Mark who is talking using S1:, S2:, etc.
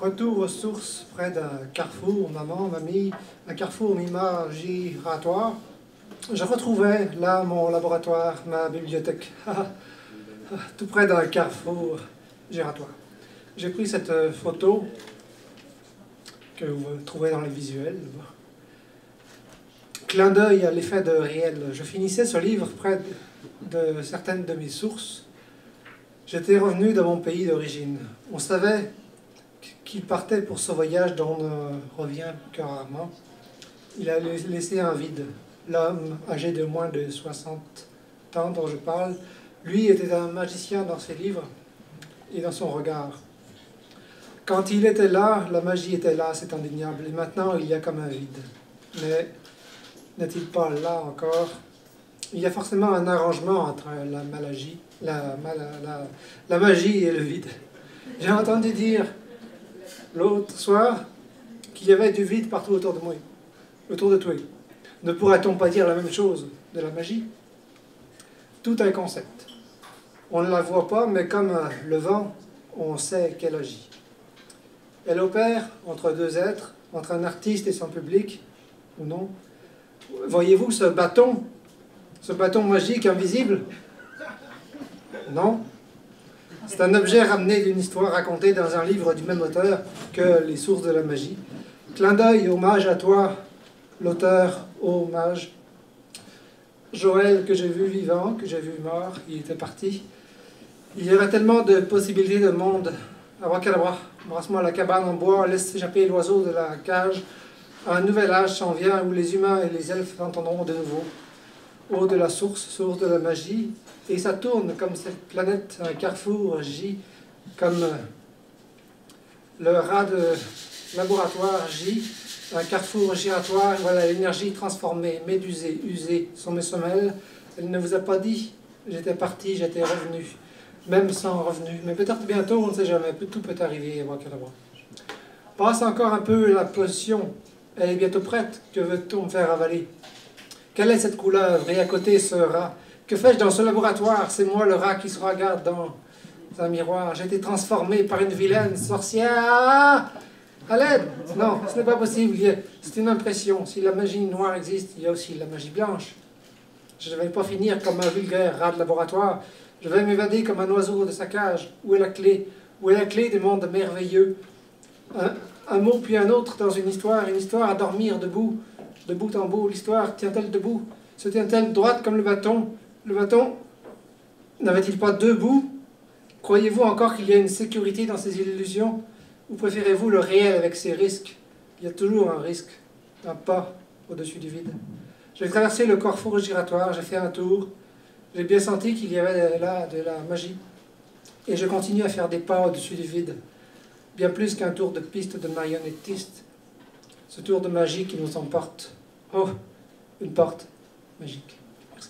S1: Retour aux sources près d'un carrefour, maman m'a mis un carrefour mi-giratoire. Je retrouvais là mon laboratoire, ma bibliothèque, tout près d'un carrefour giratoire. J'ai pris cette photo que vous trouvez dans les visuels. Clin d'œil à l'effet de réel. Je finissais ce livre près de certaines de mes sources. J'étais revenu de mon pays d'origine. On savait qu'il partait pour ce voyage dont on ne revient que rarement. Il a laissé un vide. L'homme âgé de moins de 60 ans dont je parle, lui était un magicien dans ses livres et dans son regard. Quand il était là, la magie était là, c'est indéniable. Et maintenant, il y a comme un vide. Mais n'est-il pas là encore? Il y a forcément un arrangement entre la magie et le vide. J'ai entendu dire l'autre soir qu'il y avait du vide partout autour de moi, autour de toi. Ne pourrait-on pas dire la même chose de la magie? Tout un concept. On ne la voit pas, mais comme le vent, on sait qu'elle agit. Elle opère entre deux êtres, entre un artiste et son public, ou non. Voyez-vous ce bâton magique invisible? Non. C'est un objet ramené d'une histoire racontée dans un livre du même auteur que Les sources de la magie. Clin d'œil, hommage à toi, l'auteur, hommage. Joël, que j'ai vu vivant, que j'ai vu mort, il était parti. Il y avait tellement de possibilités de monde. Abracadabra, embrasse-moi la cabane en bois, laisse échapper l'oiseau de la cage. Un nouvel âge s'en vient où les humains et les elfes l'entendront de nouveau. Eau de la source de la magie. Et ça tourne comme cette planète, un carrefour J, comme le rat de laboratoire J, un carrefour giratoire. Voilà l'énergie transformée, médusée, usée, sont mes semelles. Elle ne vous a pas dit, j'étais parti, j'étais revenu, même sans revenu. Mais peut-être bientôt, on ne sait jamais, tout peut arriver. Passe encore un peu la potion, elle est bientôt prête, que veut-on me faire avaler? Quelle est cette couleuvre? Et à côté ce rat? Que fais-je dans ce laboratoire? C'est moi le rat qui se regarde dans un miroir. J'ai été transformé par une vilaine sorcière. À l'aide! Non, ce n'est pas possible. C'est une impression. Si la magie noire existe, il y a aussi la magie blanche. Je ne vais pas finir comme un vulgaire rat de laboratoire. Je vais m'évader comme un oiseau de sa cage. Où est la clé? Où est la clé du monde merveilleux? Un mot puis un autre dans une histoire à dormir debout. De bout en bout, l'histoire tient-elle debout? Se tient-elle droite comme le bâton? Le bâton n'avait-il pas deux bouts? Croyez-vous encore qu'il y a une sécurité dans ces illusions? Ou préférez-vous le réel avec ses risques? Il y a toujours un risque, un pas au-dessus du vide. J'ai traversé le carrefour giratoire, j'ai fait un tour. J'ai bien senti qu'il y avait là de la magie. Et je continue à faire des pas au-dessus du vide. Bien plus qu'un tour de piste de marionnettiste. Ce tour de magie qui nous emporte. Oh, une porte magique. Merci.